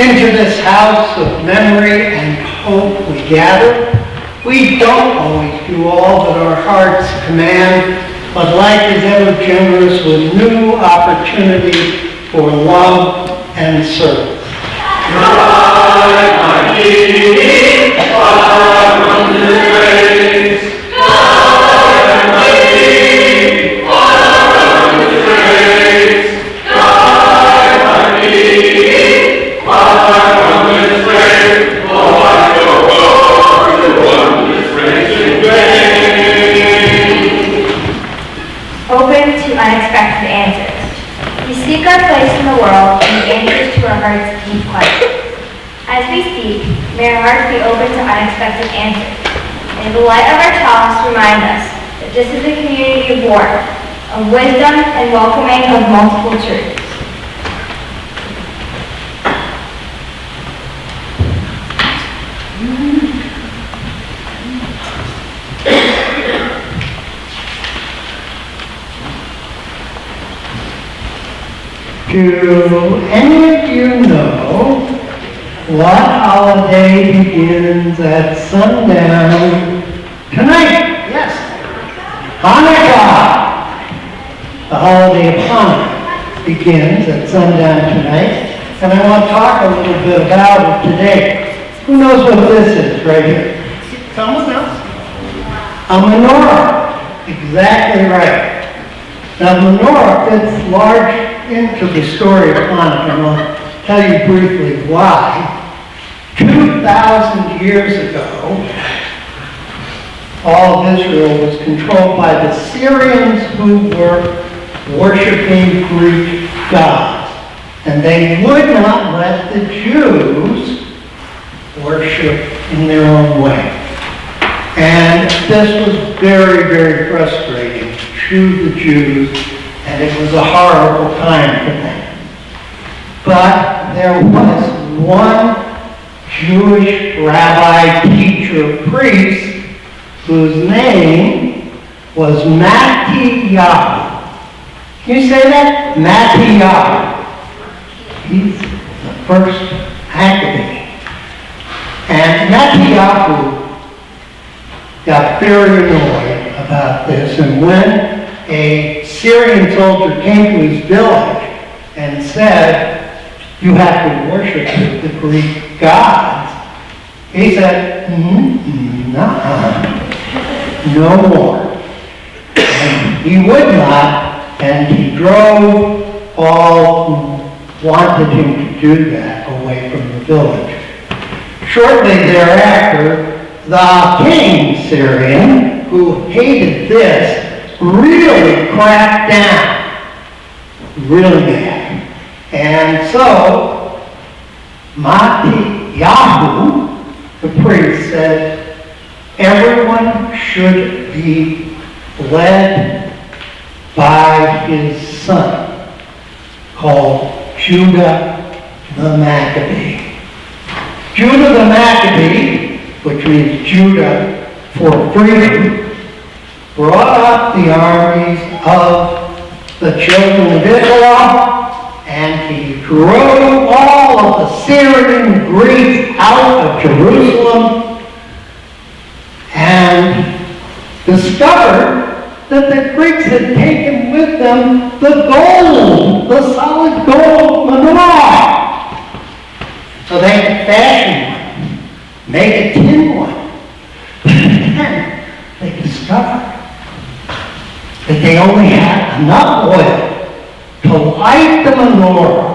Into this house of memory and hope we gather. We don't always do all that our hearts command, but life is ever generous with new opportunity for love and service. Open to unexpected answers. We seek our place in the world and the answers to our heart's deep questions. As we seek, may our hearts be open to unexpected answers. May the light of our talks remind us that this is a community of warmth, of wisdom and welcoming of multiple truths. Do any of you know what holiday begins at sundown tonight? Yes. Hanukkah. The holiday of Hanukkah begins at sundown tonight, and I want to talk a little bit about it today. Who knows what this is right here? Someone else? A menorah. Exactly right. Now, menorah fits large into the story of Hanukkah, and I'll tell you briefly why. 2,000 years ago, all of Israel was controlled by the Syrians who were worshiping Greek gods. And they would not let the Jews worship in their own way. And this was very, very frustrating to the Jews, and it was a horrible time for them. But there was one Jewish rabbi, teacher, priest, whose name was Mattiyahu. Can you say that? Mattiyahu. He's the first academic. And Mattiyahu got very annoyed about this, and when a Syrian soldier came to his village and said, "You have to worship the Greek gods," he said, no more. And he would not, and he drove all who wanted him to do that away from the village. Shortly thereafter, the king Syrian, who hated this, really cracked down, really bad. And so, Mattiyahu, the priest, said, everyone should be led by his son, called Judah the Maccabee. Judah the Maccabee, which means Judah for freedom, brought up the armies of the children of Israel, and he drove all of the Syrian Greeks out of Jerusalem, and discovered that the Greeks had taken with them the gold, the solid gold menorah. So they had to fashion one, make a tin one. Then they discovered that they only had enough oil to light the menorah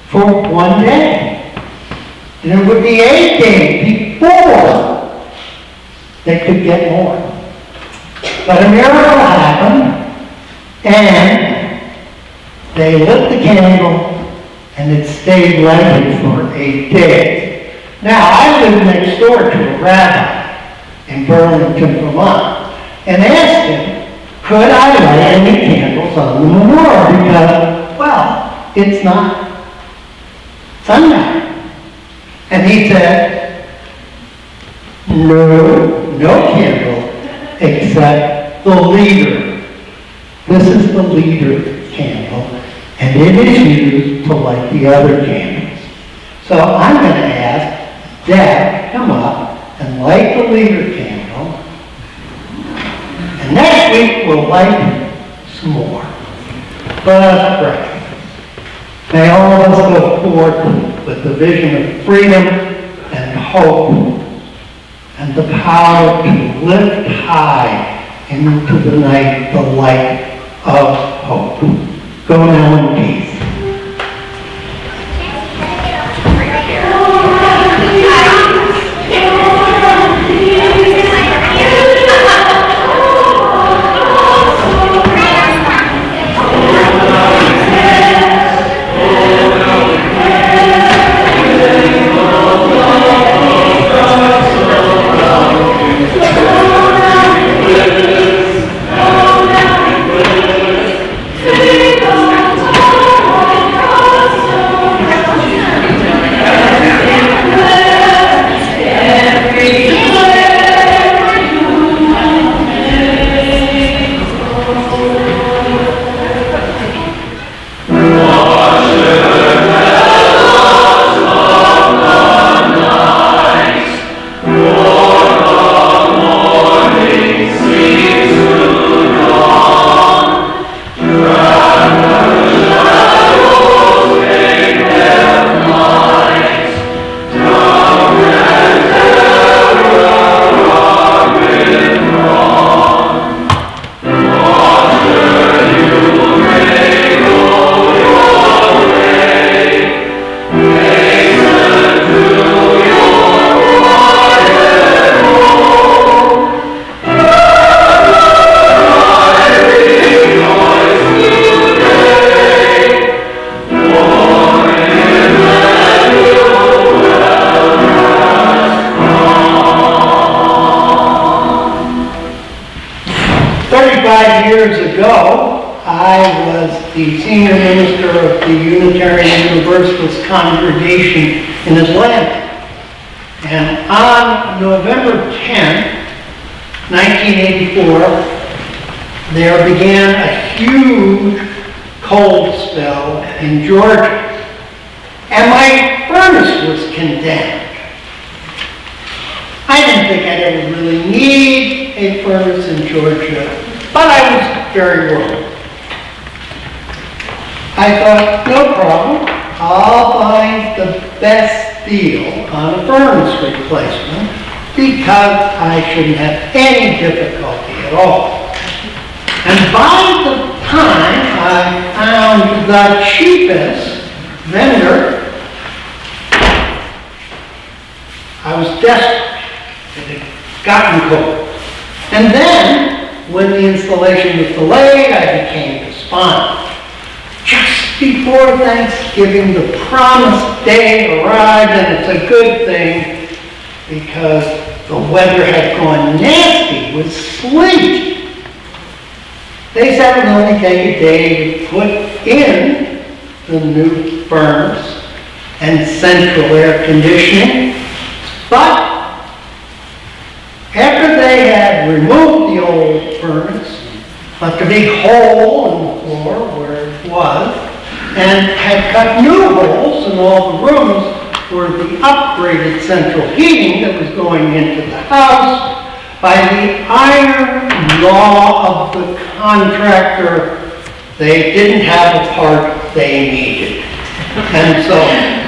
for one day. And it would be 8 days before they could get more. But a miracle happened, and they lit the candle, and it stayed lighted for 8 days. Now, I live next door to a rabbi in Burlington, Vermont, and asked him, could I light any candles on the menorah? Because, well, it's not sundown. And he said, no candle except the leader. This is the leader candle, and it is used to light the other candles. So I'm going to ask Deb to come up and light the leader candle. And next week we'll light some more. Let us pray. May all of us go forth with the vision of freedom and hope and the power to lift high into the night the light of hope. Go now in peace. Years ago, I was the senior minister of the Unitarian Universalist congregation in Atlanta. And on November 10th, 1984, there began a huge cold spell in Georgia. And my furnace was condemned. I didn't think I'd ever really need a furnace in Georgia. But I was very worried. I thought, no problem, I'll find the best deal on a furnace replacement because I shouldn't have any difficulty at all. And by the time I found the cheapest vendor, I was desperate. It had gotten cold. And then, when the installation was delayed, I became despondent. Just before Thanksgiving, the promised day arrived, and it's a good thing because the weather had gone nasty with sleet. They said it would only take a day to put in the new furnace and central air conditioning, but after they had removed the old furnace, left a big hole in the floor where it was, and had cut new holes in all the rooms for the upgraded central heating that was going into the house, by the iron law of the contractor, they didn't have a part they needed, and so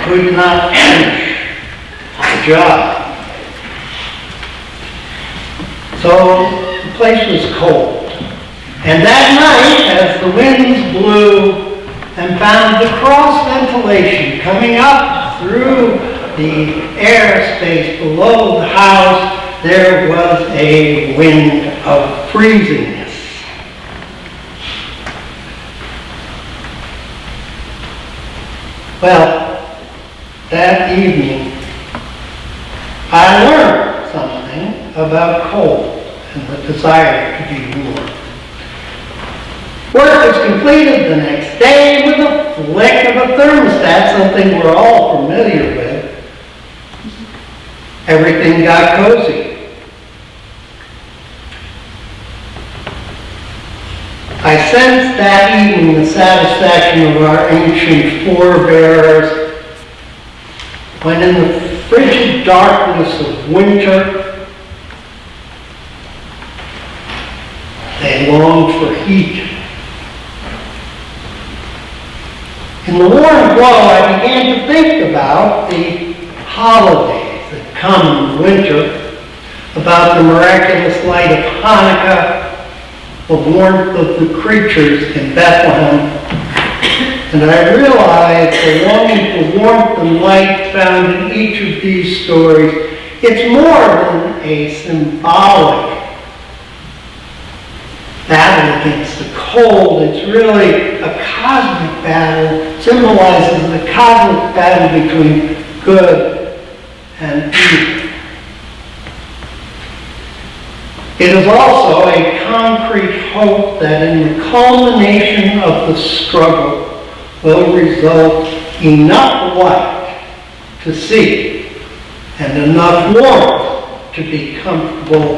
could not finish the job. So the place was cold. And that night, as the winds blew and found the cross ventilation coming up through the airspace below the house, there was a wind of freezingness. Well, that evening, I learned something about cold and the desire to be warm. Work was completed the next day with a flick of a thermostat, something we're all familiar with. Everything got cozy. I sensed that evening the satisfaction of our ancient forebears when in the frigid darkness of winter, they longed for heat. In the warm glow, I began to think about the holidays that come in winter, about the miraculous light of Hanukkah, the warmth of the creatures in Bethlehem, and I realized the longing for warmth and light found in each of these stories, it's more than a symbolic battle against the cold. It's really a cosmic battle, symbolizes the cosmic battle between good and evil. It is also a concrete hope that in the culmination of the struggle will result enough light to see and enough warmth to be comfortable,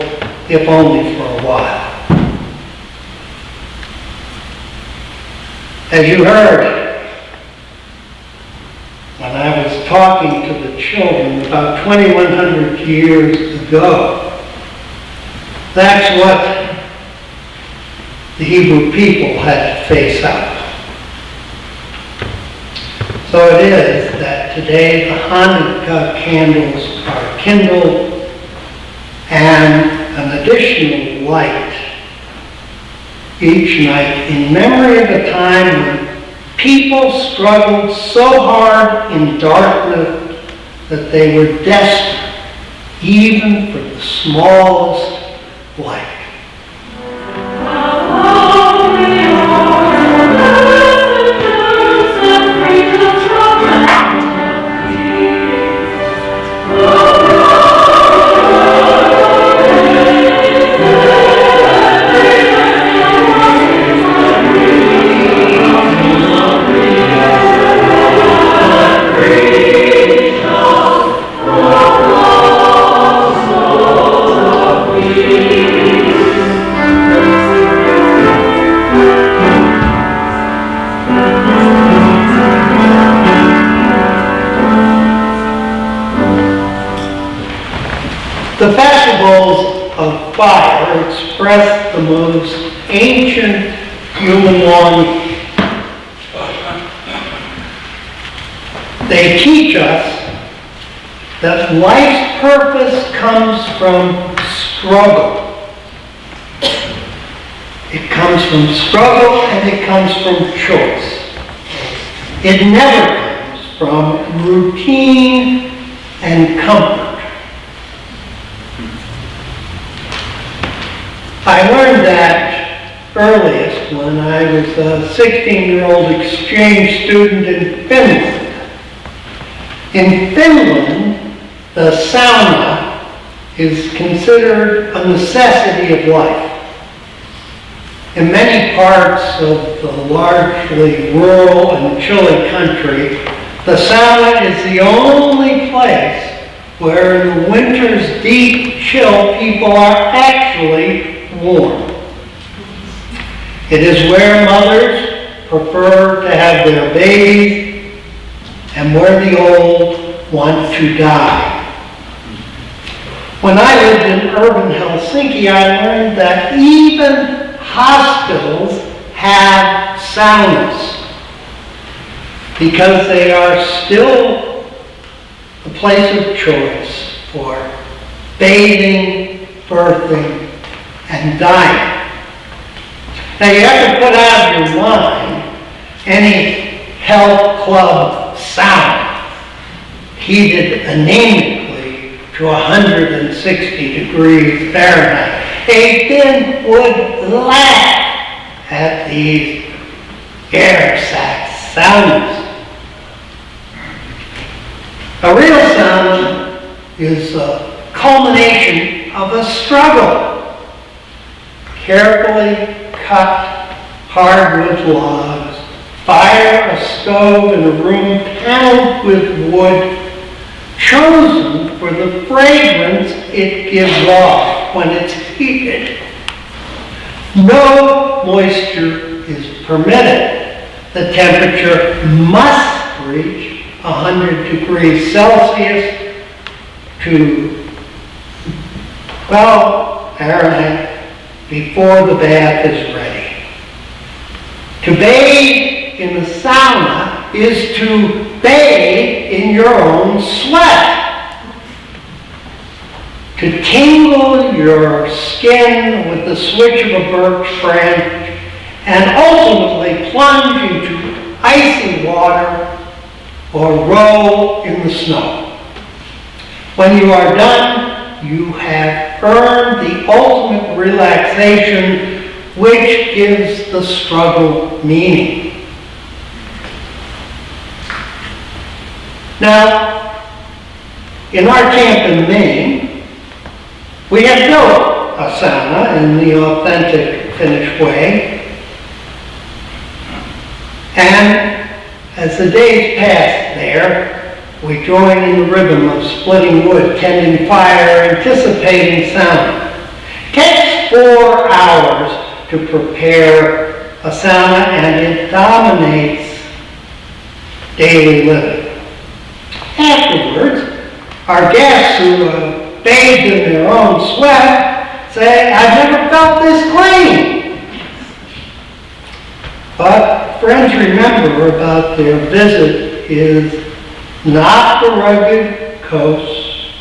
if only for a while. As you heard, when I was talking to the children about 2,100 years ago, that's what the Hebrew people had to face up. So it is that today the Hanukkah candles are kindled and an additional light each night in memory of a time when people struggled so hard in darkness that they were desperate even for the smallest light. The festivals of fire express the most ancient human longing. They teach us that life's purpose comes from struggle. It comes from struggle and it comes from choice. It never comes from routine and comfort. I learned that earliest when I was a 16-year-old exchange student in Finland. In Finland, the sauna is considered a necessity of life. In many parts of the largely rural and chilly country, the sauna is the only place where in the winter's deep chill people are actually warm. It is where mothers prefer to have their babies and where the old want to die. When I lived in urban Helsinki, I learned that even hospitals have saunas because they are still a place of choice for bathing, birthing, and dying. Now you have to put out of your mind any health club sauna heated anemically to 160 degrees Fahrenheit. They then would laugh at these air sac saunas. A real sauna is a culmination of a struggle. Carefully cut hardwood logs, fire a stove in a room paneled with wood, chosen for the fragrance it gives off when it's heated. No moisture is permitted. The temperature must reach 100 degrees Celsius to 12 Fahrenheit before the bath is ready. To bathe in the sauna is to bathe in your own sweat. To tingle your skin with the switch of a birch branch and ultimately plunge into icy water or roll in the snow. When you are done, you have earned the ultimate relaxation, which gives the struggle meaning. Now, in our camp in Maine, we have built a sauna in the authentic Finnish way. And as the days pass there, we join in the rhythm of splitting wood, tending fire, anticipating sauna. It takes 4 hours to prepare a sauna, and it dominates daily living. Afterwards, our guests who bathed in their own sweat say, "I've never felt this clean." But friends remember about their visit is not the rugged coasts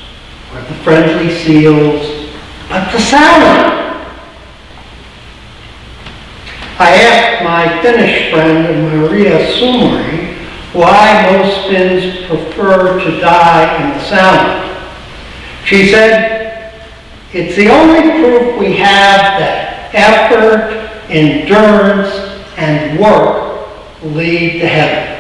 or the friendly seals, but the sauna. I asked my Finnish friend Maria Sumari why most Finns prefer to die in the sauna. She said, "It's the only proof we have that effort, endurance, and work lead to heaven."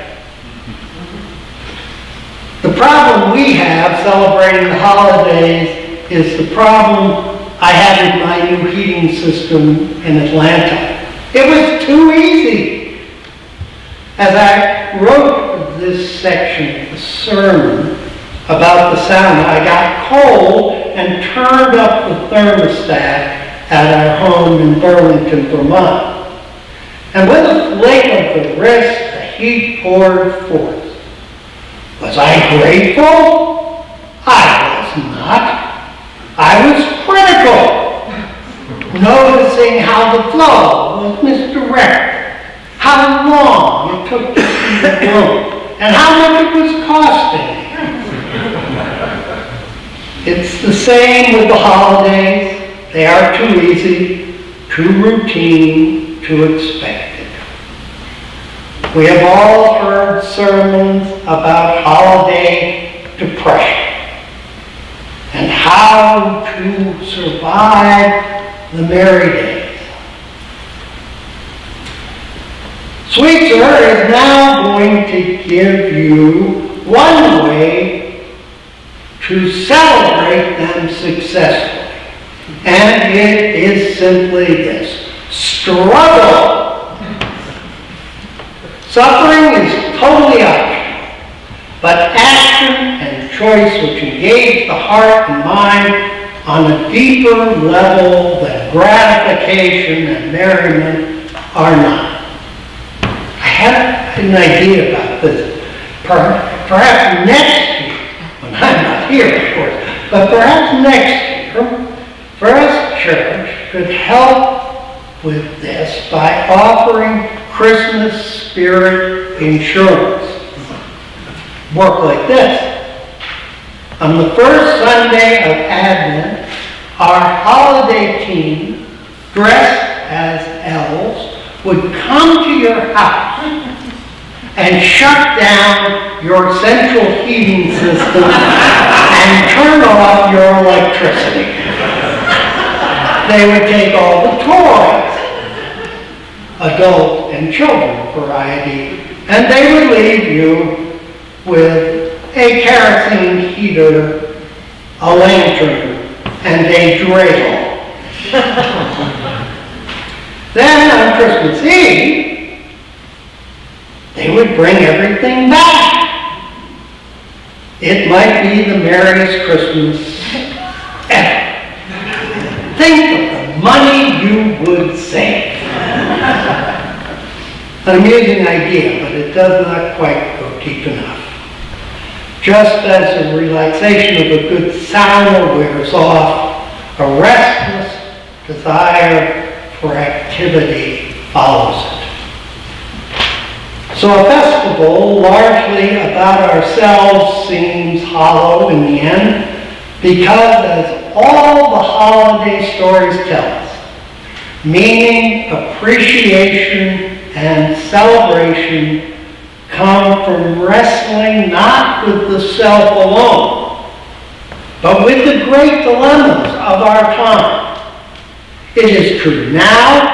The problem we have celebrating the holidays is the problem I had with my new heating system in Atlanta. It was too easy. As I wrote this section of the sermon about the sauna, I got cold and turned up the thermostat at our home in Burlington, Vermont. And with a flick of the wrist, the heat poured forth. Was I grateful? I was not. I was critical, noticing how the flow was misdirected, how long it took to heat the room, and how much it was costing. It's the same with the holidays. They are too easy, too routine, too expected. We have all heard sermons about holiday depression and how to survive the merry days. Sweet Sir is now going to give you one way to celebrate them successfully. And it is simply this: struggle. Suffering is totally optional, but action and choice which engage the heart and mind on a deeper level than gratification and merriment are not. I had an idea about this. Perhaps next year, when I'm not here, of course, but perhaps next year, First Church could help with this by offering Christmas spirit insurance. Work like this. On the first Sunday of Advent, our holiday team, dressed as elves, would come to your house and shut down your central heating system and turn off your electricity. They would take all the toys, adult and children variety, and they would leave you with a kerosene heater, a lantern, and a dreidel. Then on Christmas Eve, they would bring everything back. It might be the merriest Christmas ever. Think of the money you would save. An amusing idea, but it does not quite go deep enough. Just as the relaxation of a good sauna wears off, a restless desire for activity follows it. So a festival largely about ourselves seems hollow in the end, because as all the holiday stories tell us, meaning, appreciation, and celebration come from wrestling not with the self alone, but with the great dilemmas of our time. It is true now,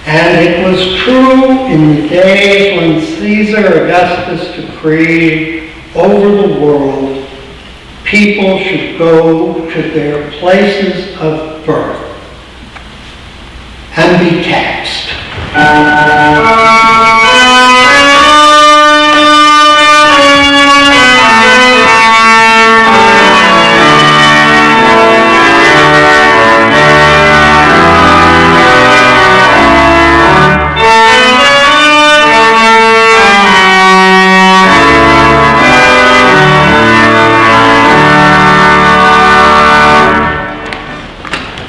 and it was true in the days when Caesar Augustus decreed over the world people should go to their places of birth and be taxed.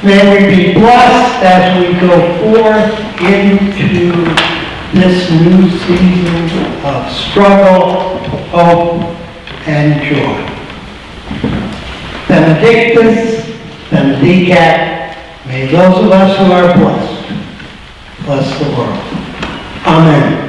May we be blessed as we go forth into this new season of struggle, hope, and joy. Benedictus, benedicat, may those of us who are blessed bless the world. Amen.